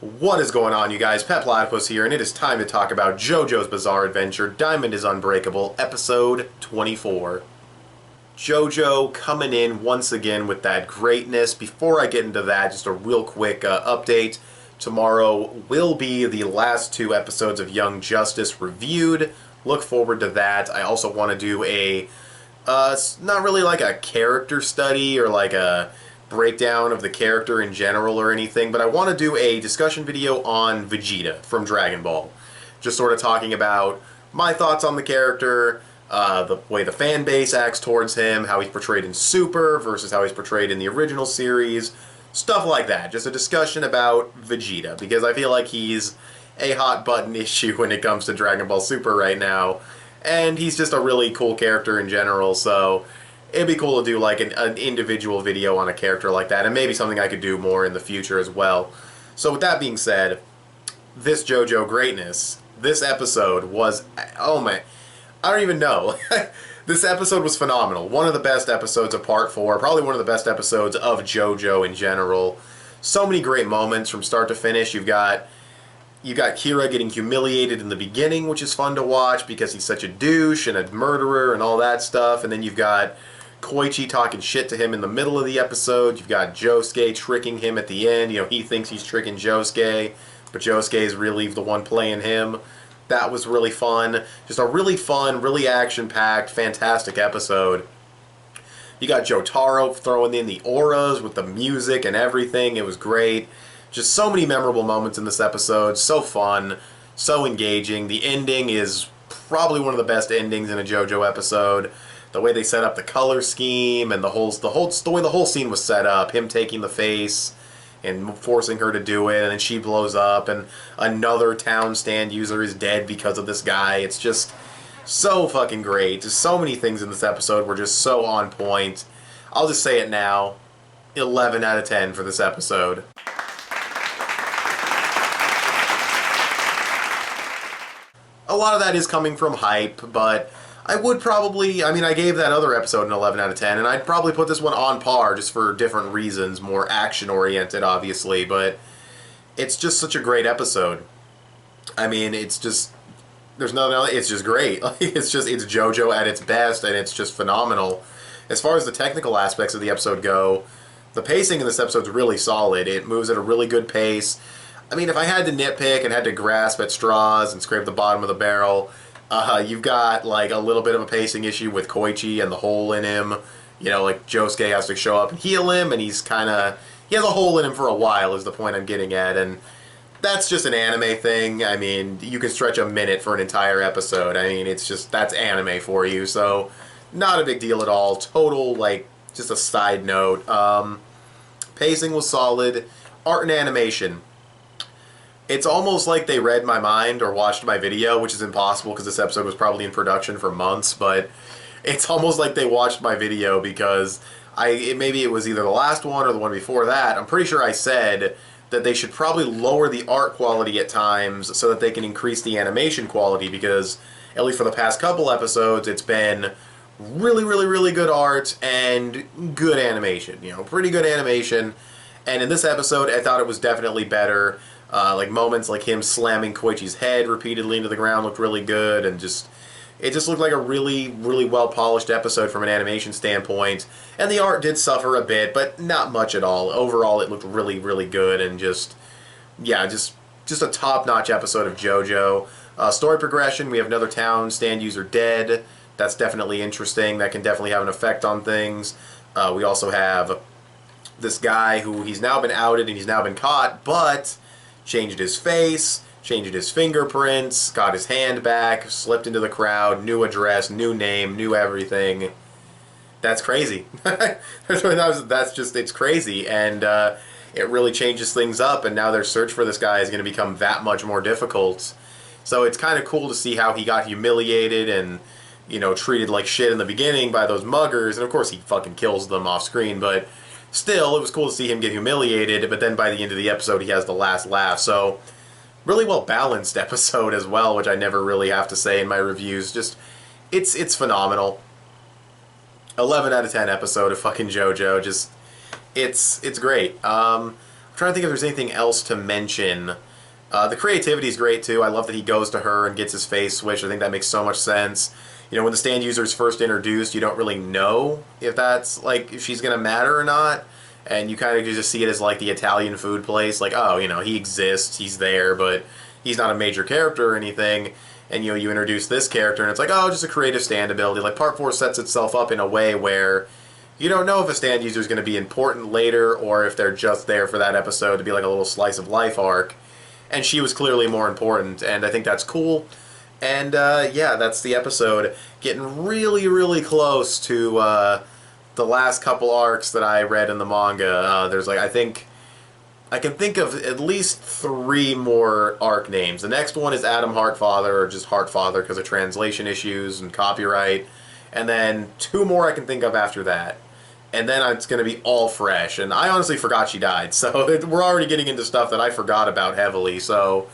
What is going on, you guys? Petplatypus here, and it is time to talk about JoJo's Bizarre Adventure, Diamond is Unbreakable, episode 24. JoJo coming in once again with that greatness. Before I get into that, just a real quick update. Tomorrow will be the last two episodes of Young Justice reviewed. Look forward to that. I also want to do a, not really like a character study or like a breakdown of the character in general or anything, but I want to do a discussion video on Vegeta from Dragon Ball. Just sort of talking about my thoughts on the character, the way the fan base acts towards him, how he's portrayed in Super versus how he's portrayed in the original series, stuff like that. Just a discussion about Vegeta, because I feel like he's a hot button issue when it comes to Dragon Ball Super right now, and he's just a really cool character in general, so it'd be cool to do like an individual video on a character like that, and maybe something I could do more in the future as well. So with that being said, this JoJo greatness, this episode was, oh man, I don't even know. This episode was phenomenal. One of the best episodes of Part 4, probably one of the best episodes of JoJo in general. So many great moments from start to finish. You've got Kira getting humiliated in the beginning, which is fun to watch because he's such a douche and a murderer and all that stuff, and then you've got Koichi talking shit to him in the middle of the episode. You've got Josuke tricking him at the end. You know, he thinks he's tricking Josuke, but Josuke is really the one playing him. That was really fun. Just a really fun, really action-packed, fantastic episode. You got Jotaro throwing in the auras with the music and everything. It was great. Just so many memorable moments in this episode. So fun. So engaging. The ending is probably one of the best endings in a JoJo episode. The way they set up the color scheme and the way the whole scene was set up, him taking the face and forcing her to do it, and then she blows up, and another town stand user is dead because of this guy. It's just so fucking great. Just so many things in this episode were just so on point. I'll just say it now, 11 out of 10 for this episode. A lot of that is coming from hype, but I would probably, I mean, I gave that other episode an 11 out of 10, and I'd probably put this one on par just for different reasons, more action-oriented, obviously, but it's just such a great episode. I mean, it's just, there's nothing else, it's just great. It's JoJo at its best, and it's just phenomenal. As far as the technical aspects of the episode go, the pacing in this episode's really solid. It moves at a really good pace. I mean, if I had to nitpick and had to grasp at straws and scrape the bottom of the barrel, you've got like a little bit of a pacing issue with Koichi and the hole in him. You know, like Josuke has to show up and heal him, and he has a hole in him for a while is the point I'm getting at, and that's just an anime thing. I mean, you can stretch a minute for an entire episode. I mean, it's just, that's anime for you, so not a big deal at all. Total, like, just a side note. Pacing was solid. Art and animation. It's almost like they read my mind or watched my video, which is impossible because this episode was probably in production for months, but it's almost like they watched my video because maybe it was either the last one or the one before that. I'm pretty sure I said that they should probably lower the art quality at times so that they can increase the animation quality, because at least for the past couple episodes it's been really, really, really good art and good animation. You know, pretty good animation. And in this episode I thought it was definitely better. Like moments like him slamming Koichi's head repeatedly into the ground looked really good, and it just looked like a really, really well-polished episode from an animation standpoint. And the art did suffer a bit, but not much at all. Overall, it looked really, really good, and just a top-notch episode of JoJo. Story progression, we have another town stand user dead. That's definitely interesting. That can definitely have an effect on things. We also have this guy who he's now been outed and he's now been caught, but changed his face, changed his fingerprints, got his hand back, slipped into the crowd, new address, new name, new everything. That's crazy. That's just, it's crazy, and it really changes things up, and now their search for this guy is going to become that much more difficult. So it's kind of cool to see how he got humiliated and, you know, treated like shit in the beginning by those muggers, and of course he fucking kills them off screen, but still, it was cool to see him get humiliated, but then by the end of the episode, he has the last laugh. So, really well-balanced episode as well, which I never really have to say in my reviews. Just, it's phenomenal. 11 out of 10 episode of fucking JoJo. Just, it's great. I'm trying trying to think if there's anything else to mention. The creativity is great too. I love that he goes to her and gets his face switched. I think that makes so much sense. You know, when the stand user is first introduced, you don't really know if that's like if she's gonna matter or not, and you kind of just see it as like the Italian food place. Like, oh, you know, he exists, he's there, but he's not a major character or anything. And you introduce this character, and it's like, oh, just a creative stand ability. Like Part 4 sets itself up in a way where you don't know if a stand user is going to be important later or if they're just there for that episode to be like a little slice of life arc. And she was clearly more important, and I think that's cool. And yeah, that's the episode. Getting really, really close to the last couple arcs that I read in the manga. There's like, I can think of at least 3 more arc names. The next one is Adam Heartfather, or just Heartfather because of translation issues and copyright. And then 2 more I can think of after that. And then it's going to be all fresh. And I honestly forgot she died. So we're already getting into stuff that I forgot about heavily. So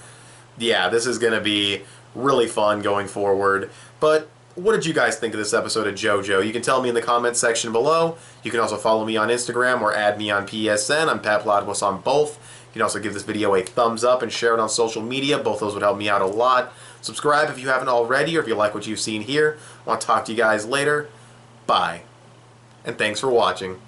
yeah, this is going to be really fun going forward. But what did you guys think of this episode of JoJo? You can tell me in the comments section below. You can also follow me on Instagram or add me on PSN. I'm petplatypus on both. You can also give this video a thumbs up and share it on social media. Both those would help me out a lot. Subscribe if you haven't already, or if you like what you've seen here. I want to talk to you guys later. Bye. And thanks for watching.